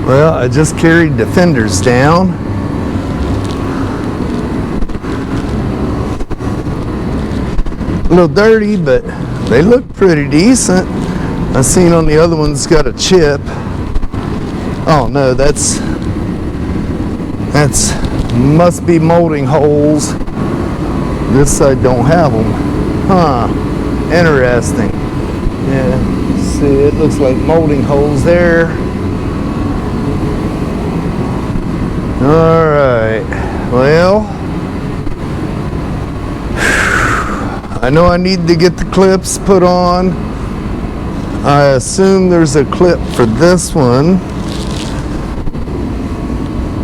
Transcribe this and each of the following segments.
Well, I just carried the fenders down. A little dirty, but they look pretty decent. I seen on the other one's got a chip. Oh no, that's must be molding holes. This side don't have them. Huh, interesting. Yeah, see, it looks like molding holes there. All right, well, I know I need to get the clips put on. I assume there's a clip for this one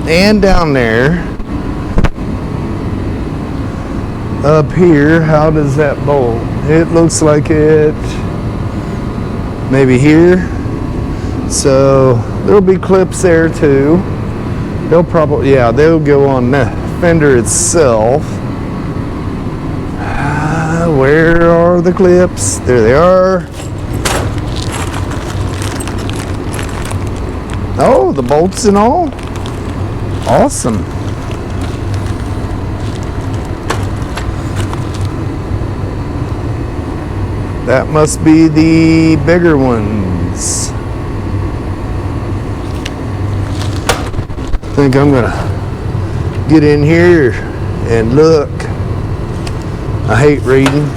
and down there. Up here, how does that bolt? It looks like it maybe here. So there'll be clips there too. They'll probably, yeah, they'll go on the fender itself. Where are the clips? There they are. Oh, the bolts and all. Awesome. That must be the bigger ones. I think I'm gonna get in here and look. I hate reading,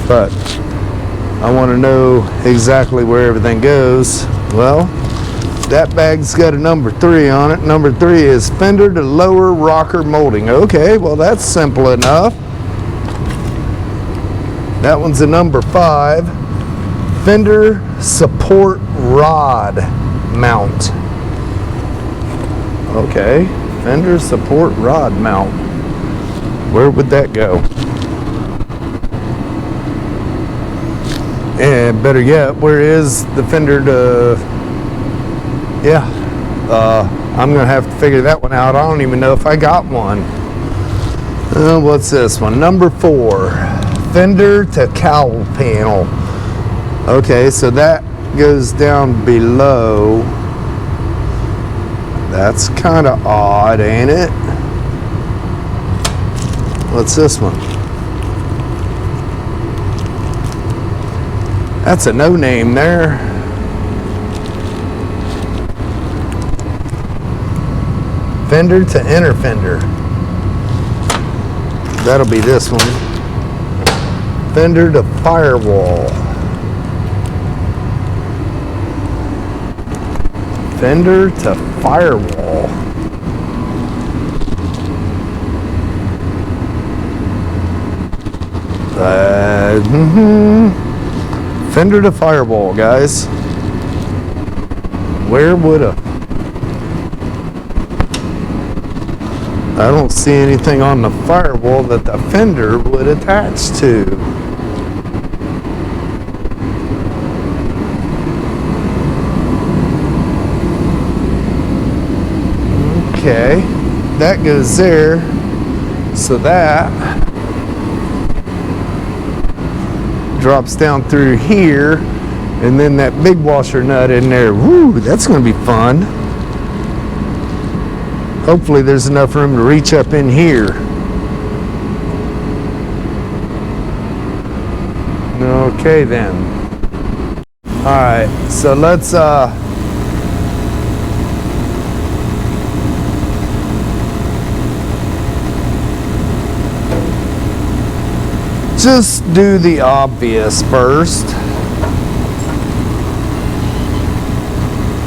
but I want to know exactly where everything goes. Well, that bag's got a number 3 on it. Number 3 is fender to lower rocker molding. Okay, well that's simple enough. That one's a number 5. Fender support rod mount. Okay, fender support rod mount. Where would that go? And better yet, where is the fender to... Yeah, I'm gonna have to figure that one out. I don't even know if I got one. What's this one? Number 4, fender to cowl panel. Okay, so that goes down below. That's kind of odd, ain't it? What's this one? That's a no name there. Fender to inner fender. That'll be this one. Fender to firewall. Fender to firewall. Fender to firewall, guys. Where would a... I don't see anything on the firewall that the fender would attach to. Okay, that goes there. So that drops down through here, and then that big washer nut in there. Woo, that's going to be fun. Hopefully there's enough room to reach up in here. Okay then. Alright, so let's just do the obvious first.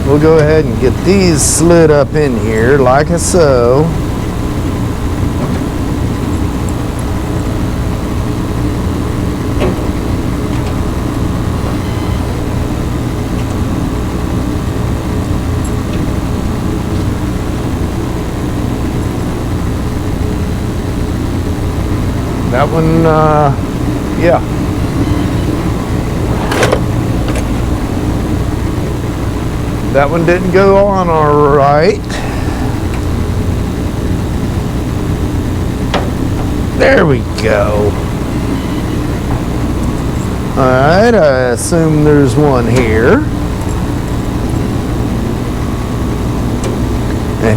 We'll go ahead and get these slid up in here like so. That one, yeah. That one didn't go on all right. There we go. All right, I assume there's one here.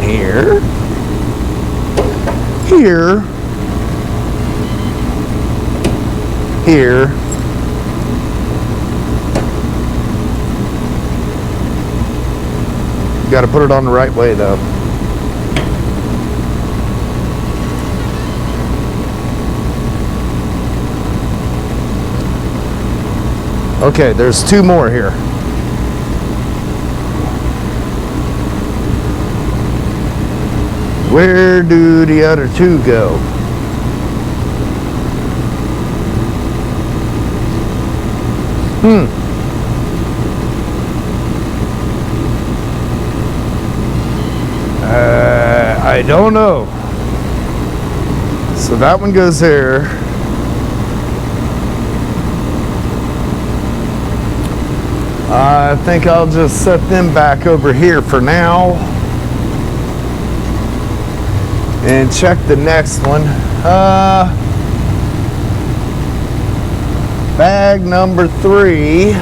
here. Here. Here. You got to put it on the right way though. Okay, there's 2 more here. Where do the other 2 go? I don't know. So that one goes there. I think I'll just set them back over here for now and check the next one. Bag number 3.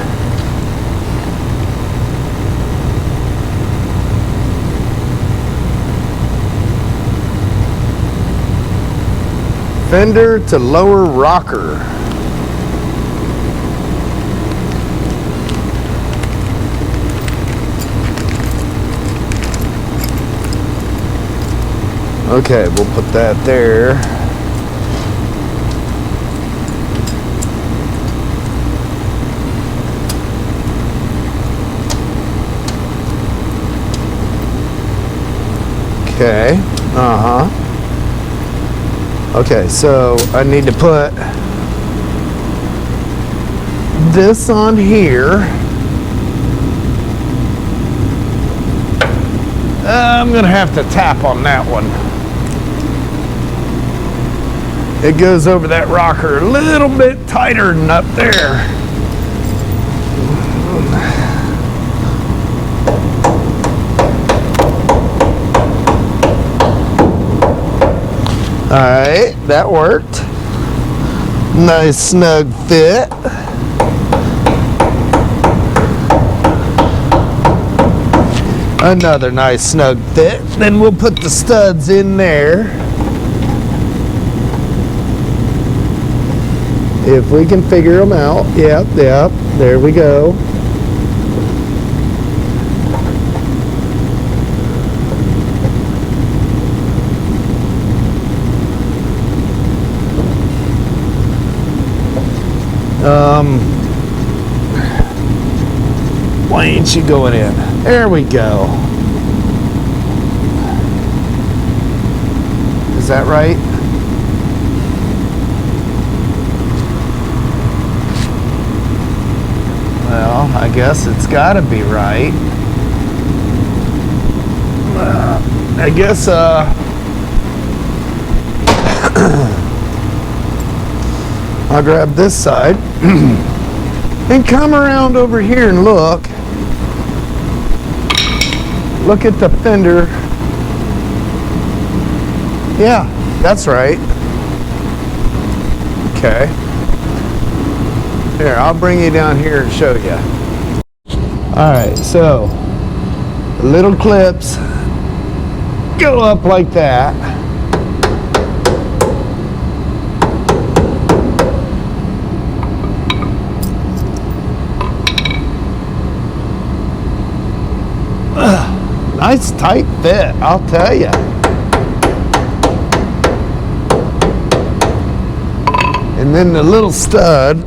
Fender to lower rocker. Okay, we'll put that there. Okay, Okay, so I need to put this on here. I'm gonna have to tap on that one. It goes over that rocker a little bit tighter than up there. All right, that worked. Nice snug fit. Another nice snug fit. Then we'll put the studs in there. If we can figure them out. Yep, there we go. Why ain't you going in? There we go. Is that right? Well, I guess it's got to be right. I guess I'll grab this side and come around over here and look. Look at the fender. Yeah, that's right. Okay. Here, I'll bring you down here and show you. Alright, so the little clips go up like that. Nice tight fit, I'll tell you. And then the little stud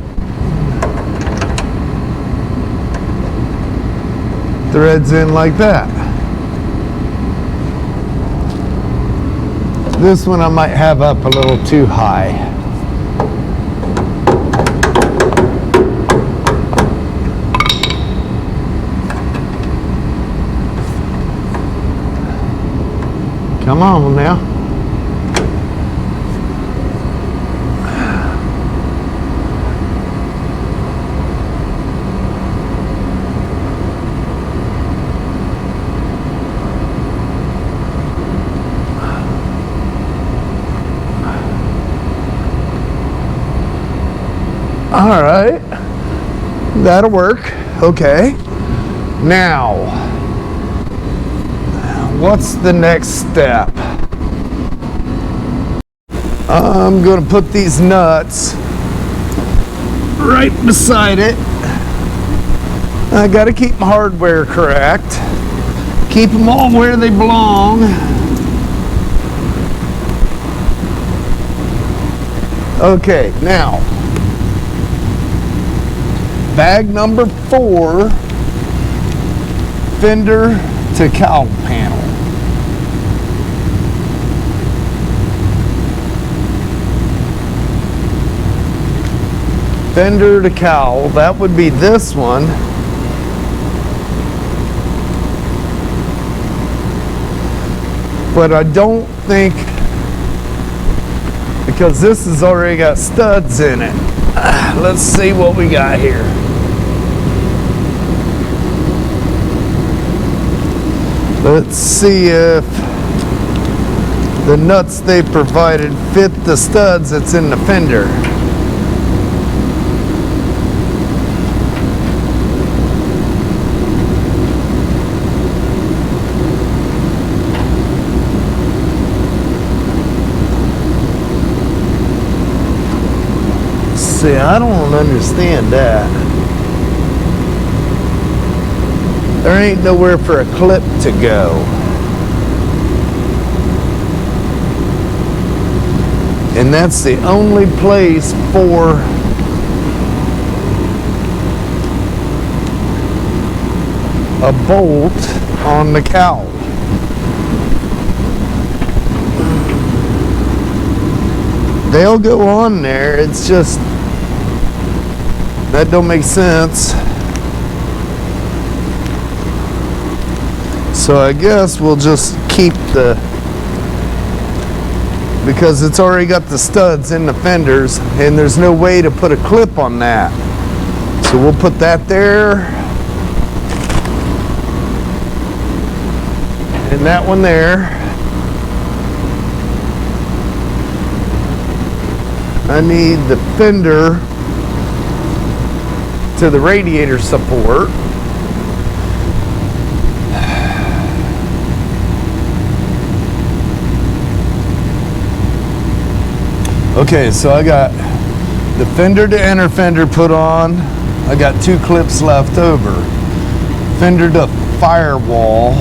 threads in like that. This one I might have up a little too high. Come on now. All right, that'll work. Okay, now what's the next step? I'm going to put these nuts right beside it. I got to keep my hardware correct. Keep them all where they belong. Okay, now, bag number 4, fender to cowl panel. Fender to cowl, that would be this one. But I don't think, because this has already got studs in it. Let's see what we got here. Let's see if the nuts they provided fit the studs that's in the fender. See, I don't understand that. There ain't nowhere for a clip to go. And that's the only place for a bolt on the cowl. They'll go on there, it's just that don't make sense. So I guess we'll just keep the, because it's already got the studs in the fenders and there's no way to put a clip on that. So we'll put that there and that one there. I need the fender to the radiator support. Okay, so I got the fender to inner fender put on. I got 2 clips left over. Fender to firewall.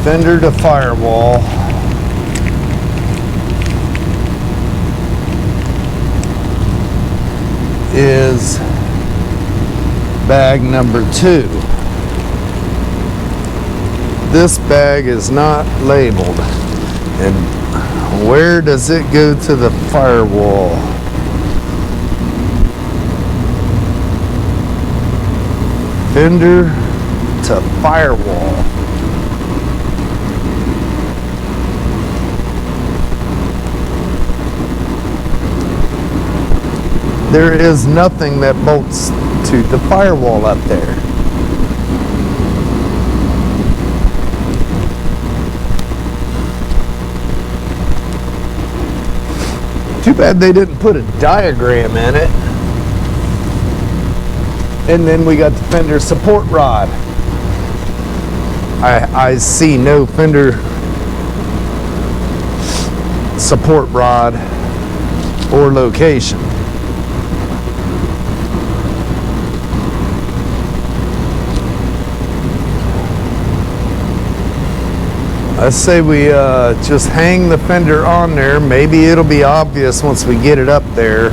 Fender to firewall. Is bag number 2. This bag is not labeled. And where does it go to the firewall? Fender to firewall. There is nothing that bolts to the firewall up there. Too bad they didn't put a diagram in it. And then we got the fender support rod. I see no fender support rod or location. I say we just hang the fender on there. Maybe it'll be obvious once we get it up there.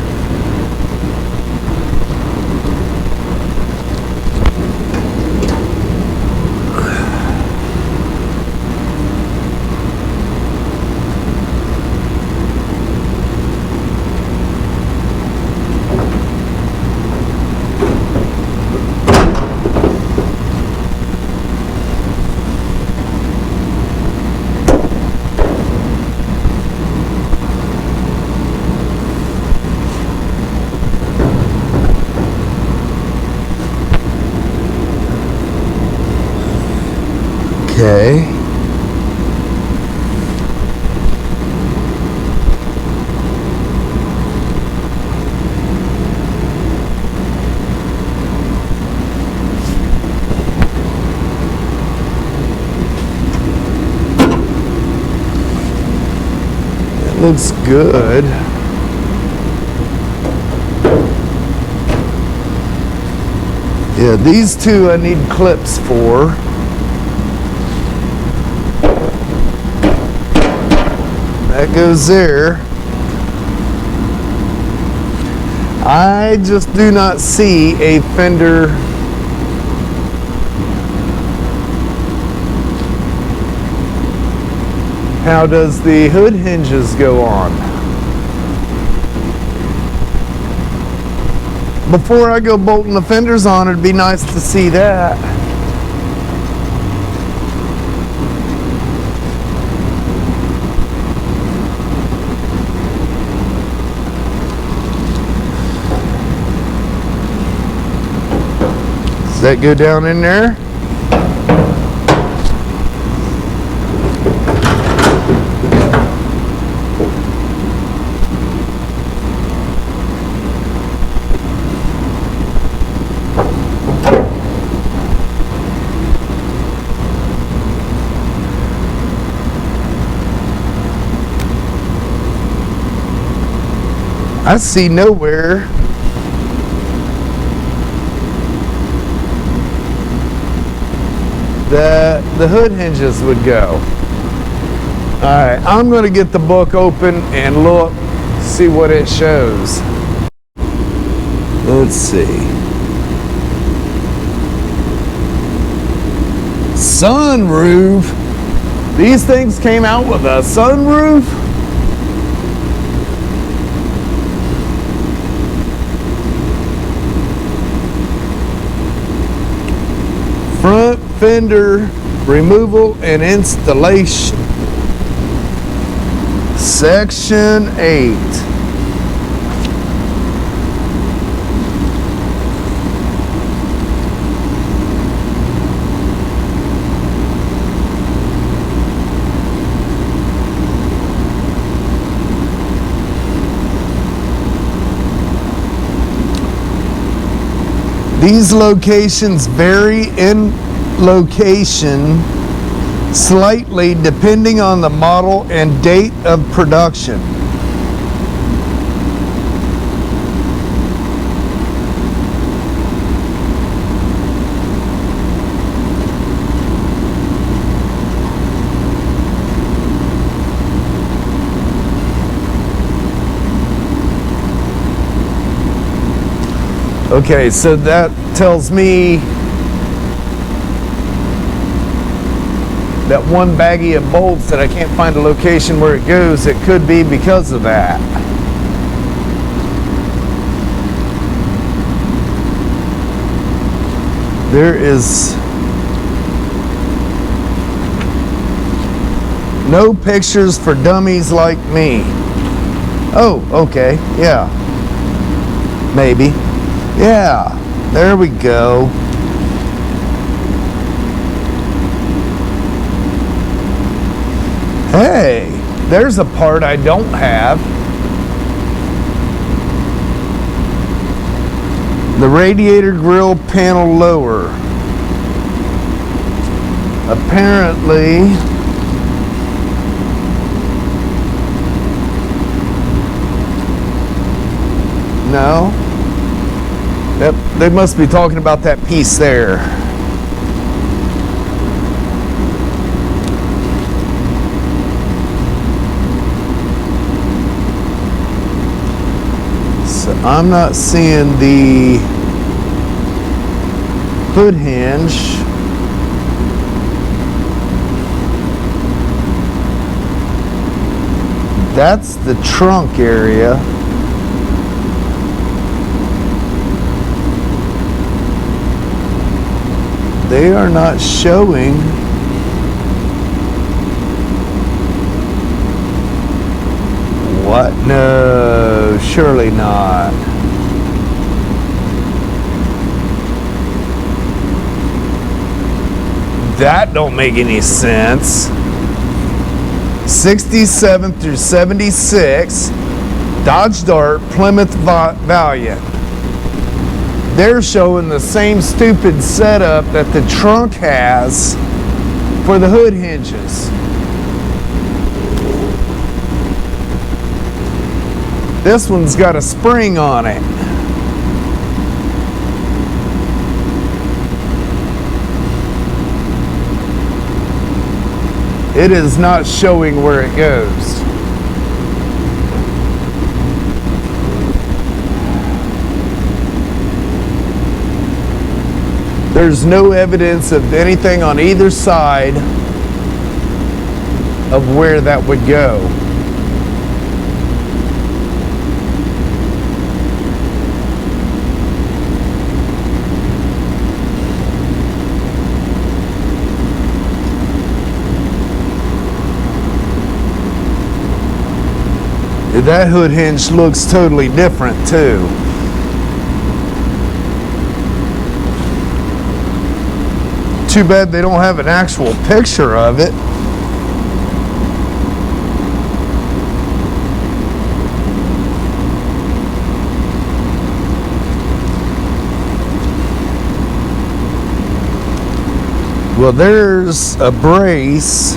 Looks good. Yeah, these two I need clips for. That goes there. I just do not see a fender How does the hood hinges go on? Before I go bolting the fenders on, it'd be nice to see that. Does that go down in there? I see nowhere that the hood hinges would go. Alright, I'm going to get the book open and look, see what it shows. Let's see. Sunroof. These things came out with a sunroof? Front fender removal and installation. Section 8. These locations vary in location slightly depending on the model and date of production. Okay, so that tells me that one baggie of bolts that I can't find a location where it goes, it could be because of that. There is no pictures for dummies like me. Oh, okay, yeah. Maybe. Yeah, there we go. Hey, there's a part I don't have. The radiator grill panel lower. Apparently, no. Yep, they must be talking about that piece there. So I'm not seeing the hood hinge. That's the trunk area. They are not showing what? No, surely not. That don't make any sense. 67 through 76, Dodge Dart, Plymouth Valiant. They're showing the same stupid setup that the trunk has for the hood hinges. This one's got a spring on it. It is not showing where it goes. There's no evidence of anything on either side of where that would go. That hood hinge looks totally different too. Too bad they don't have an actual picture of it. Well, there's a brace.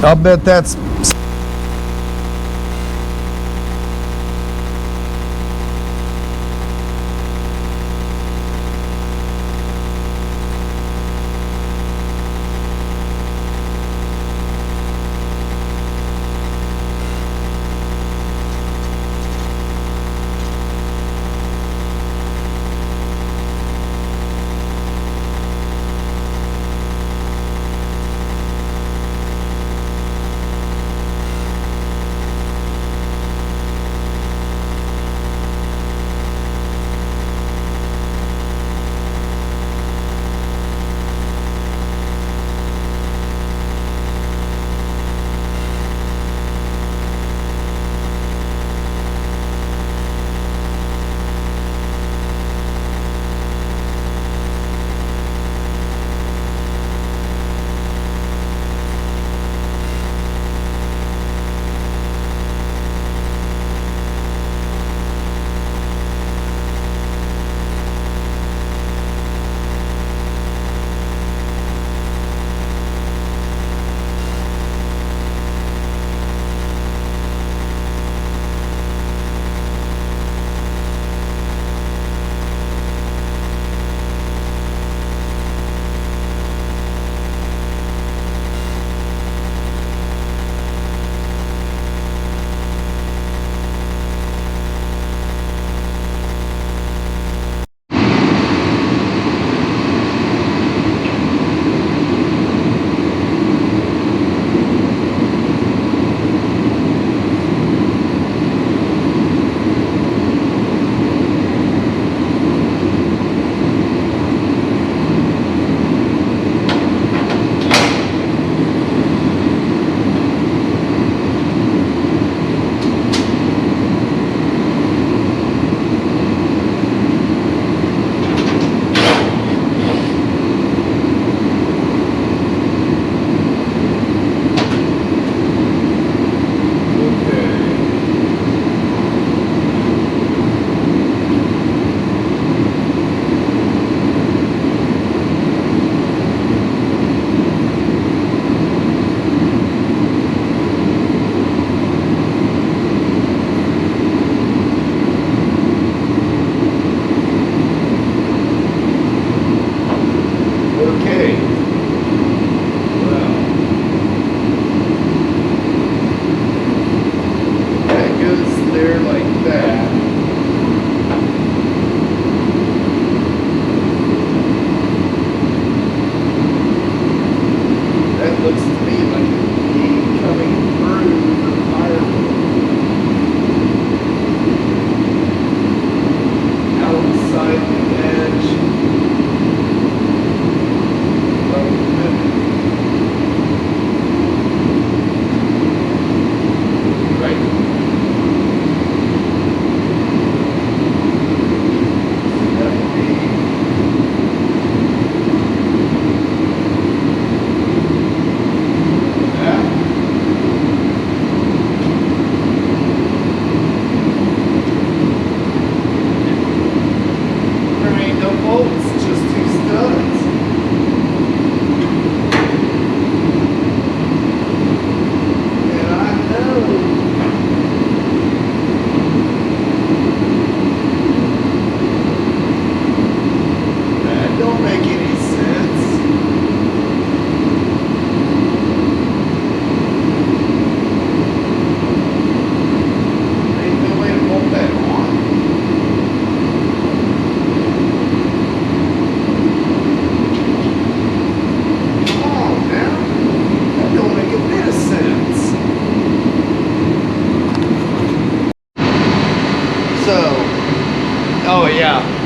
I'll bet that's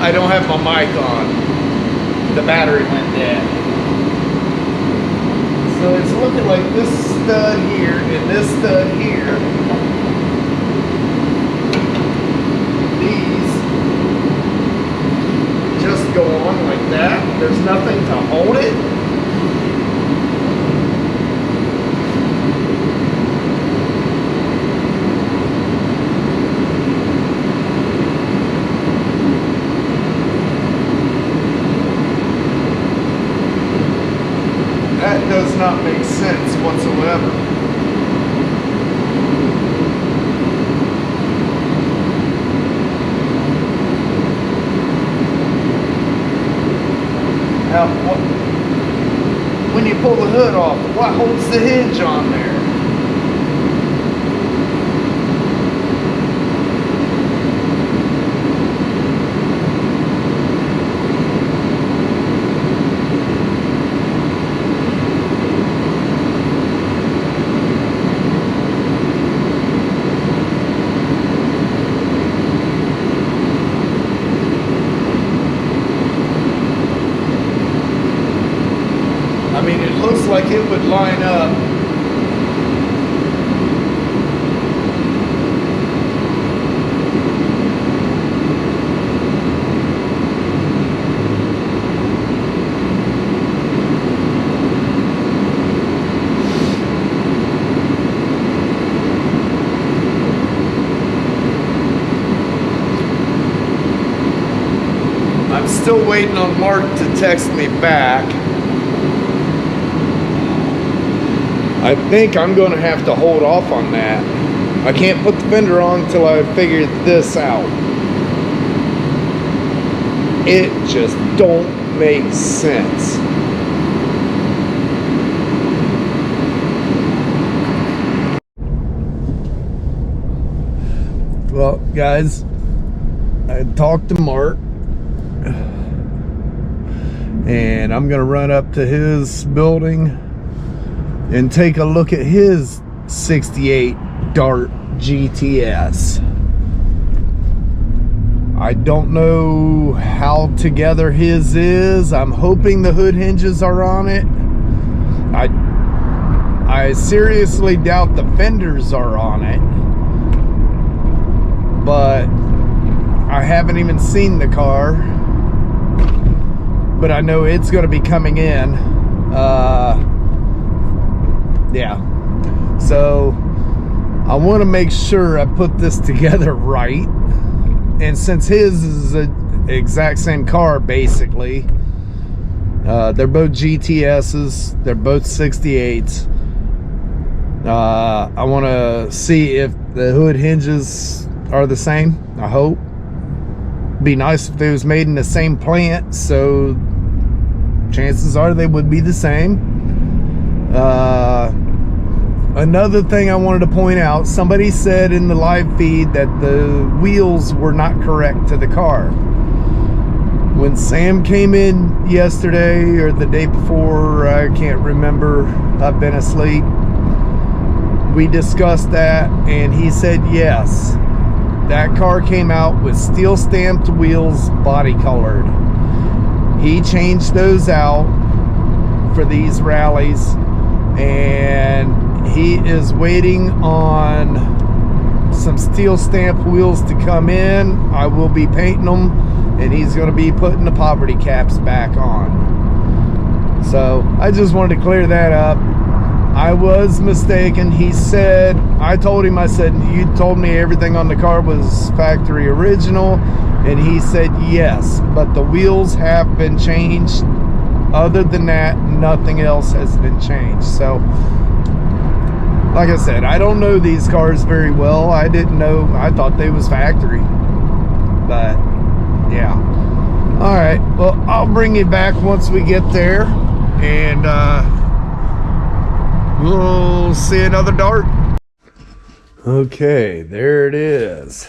I don't have my mic on. The battery went dead. So it's looking like this stud here and this stud here. These just go on like that. There's nothing to hold it. That does not make sense whatsoever. Now, when you pull the hood off, what holds the hinge on there? I mean, it looks like it would line up. I'm still waiting on Mark to text me back. I think I'm going to have to hold off on that. I can't put the fender on until I figure this out. It just don't make sense. Well, guys, I talked to Mark, and I'm going to run up to his building and take a look at his 68 Dart GTS. I don't know how together his is. I'm hoping the hood hinges are on it. I seriously doubt the fenders are on it, but I haven't even seen the car, but I know it's going to be coming in. Yeah, so I want to make sure I put this together right. And since his is the exact same car, basically, they're both GTSs, they're both 68s. I want to see if the hood hinges are the same. I hope. Be nice if they was made in the same plant, so chances are they would be the same. Another thing I wanted to point out, somebody said in the live feed that the wheels were not correct to the car. When Sam came in yesterday or the day before, I can't remember, I've been asleep, we discussed that, and he said yes, that car came out with steel stamped wheels, body colored. He changed those out for these rallies, and he is waiting on some steel stamped wheels to come in. I will be painting them, and he's going to be putting the poverty caps back on. So I just wanted to clear that up. I was mistaken. He said, I told him, I said, you told me everything on the car was factory original, and he said yes, but the wheels have been changed. Other than that, nothing else has been changed. So like I said, I don't know these cars very well. I didn't know. I thought they was factory. But, yeah. Alright, well, I'll bring you back once we get there. And, we'll see another Dart. Okay, there it is.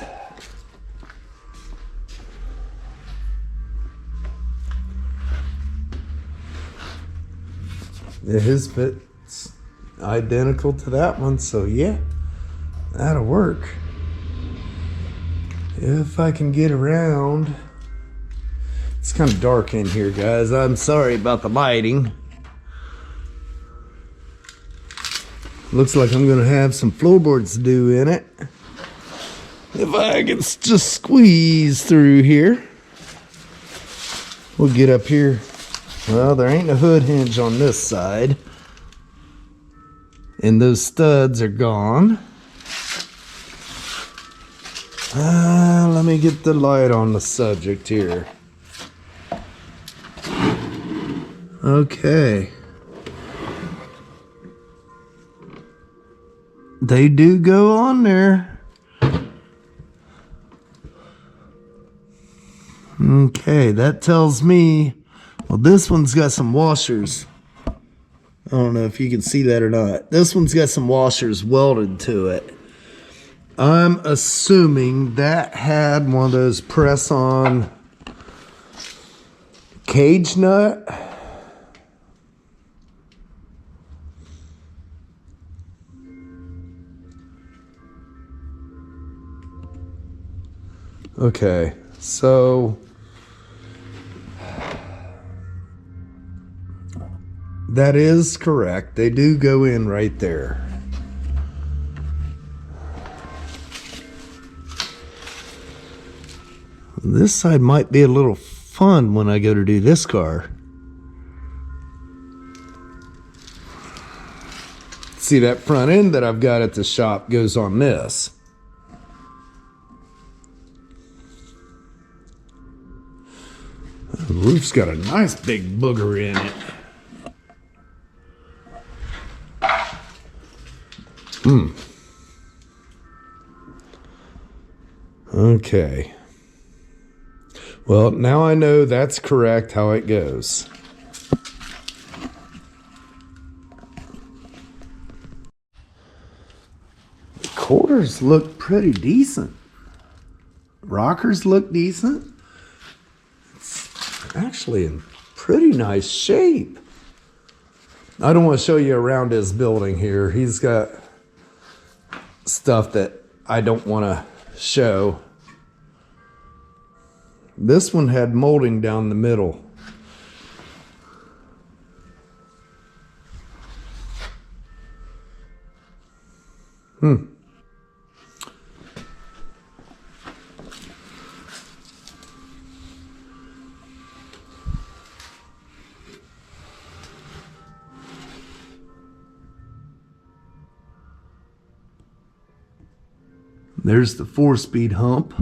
His fit's identical to that one, so yeah, that'll work. If I can get around It's kind of dark in here, guys. I'm sorry about the lighting. Looks like I'm gonna have some floorboards to do in it. If I can just squeeze through here, we'll get up here. Well, there ain't a hood hinge on this side, and those studs are gone. Let me get the light on the subject here. Okay. They do go on there. Okay, that tells me, well, this one's got some washers. I don't know if you can see that or not. This one's got some washers welded to it. I'm assuming that had one of those press-on cage nut. Okay, so that is correct. They do go in right there. This side might be a little fun when I go to do this car. See, that front end that I've got at the shop goes on this. The roof's got a nice big booger in it. Okay. Well, now I know that's correct how it goes. The quarters look pretty decent. Rockers look decent. It's actually in pretty nice shape. I don't want to show you around his building here. He's got stuff that I don't want to show. This one had molding down the middle. There's the 4-speed hump.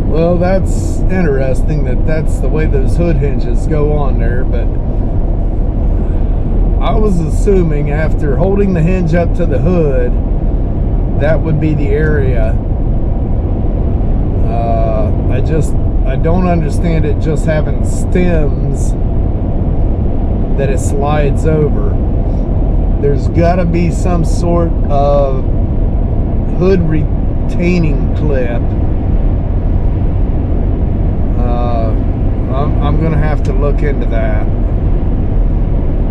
Well, that's interesting that that's the way those hood hinges go on there, but I was assuming after holding the hinge up to the hood, that would be the area. I don't understand it just having stems that it slides over. There's got to be some sort of hood retaining clip. I'm gonna have to look into that.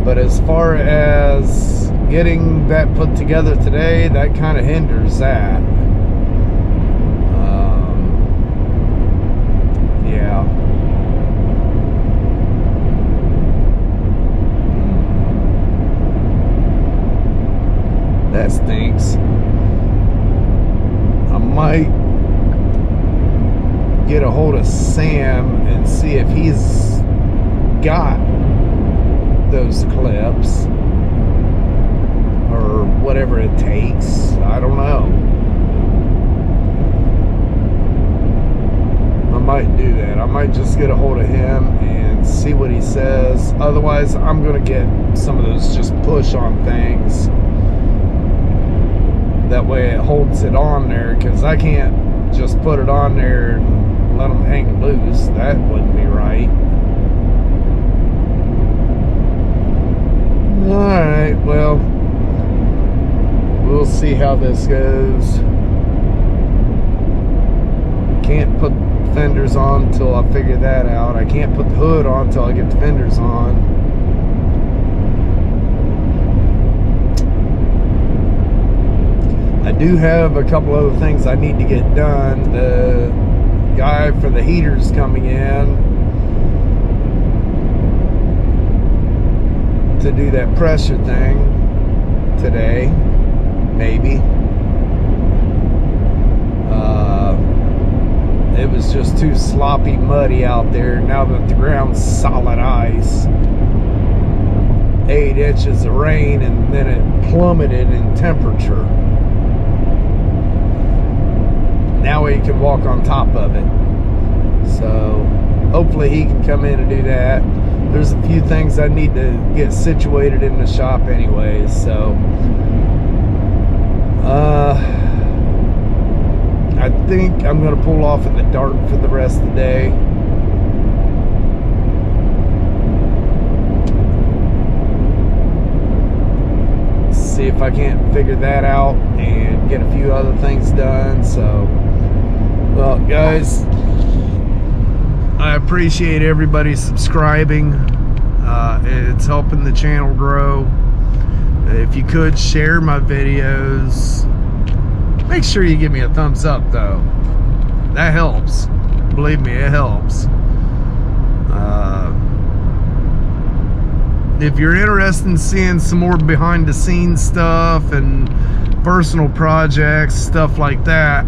But as far as getting that put together today, that kind of hinders that. Yeah. That stinks. I might get a hold of Sam and see if he's got those clips or whatever it takes. I don't know. I might do that. I might just get a hold of him and see what he says. Otherwise, I'm gonna get some of those just push on things. That way it holds it on there, because I can't just put it on there and let them hang loose. That wouldn't be right. Alright, well, we'll see how this goes. Can't put fenders on until I figure that out. I can't put the hood on until I get the fenders on. I do have a couple other things I need to get done. The guy for the heater's coming in to do that pressure thing today, maybe. It was just too sloppy muddy out there. Now that the ground's solid ice, 8 inches of rain, and then it plummeted in temperature. Now he can walk on top of it. So hopefully he can come in and do that. There's a few things I need to get situated in the shop anyways, so I think I'm going to pull off in the dark for the rest of the day. See if I can't figure that out and get a few other things done. So, well, guys, I appreciate everybody subscribing. It's helping the channel grow. If you could share my videos, make sure you give me a thumbs up though. That helps. Believe me, it helps. If you're interested in seeing some more behind the scenes stuff and personal projects, stuff like that,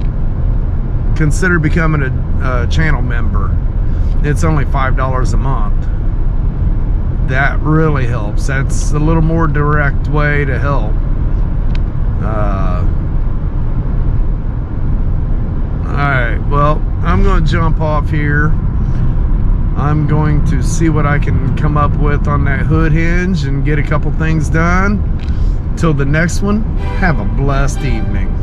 consider becoming a channel member. It's only $5 a month. That really helps. That's a little more direct way to help. Alright, well, I'm going to jump off here. I'm going to see what I can come up with on that hood hinge and get a couple things done. Till the next one, have a blessed evening.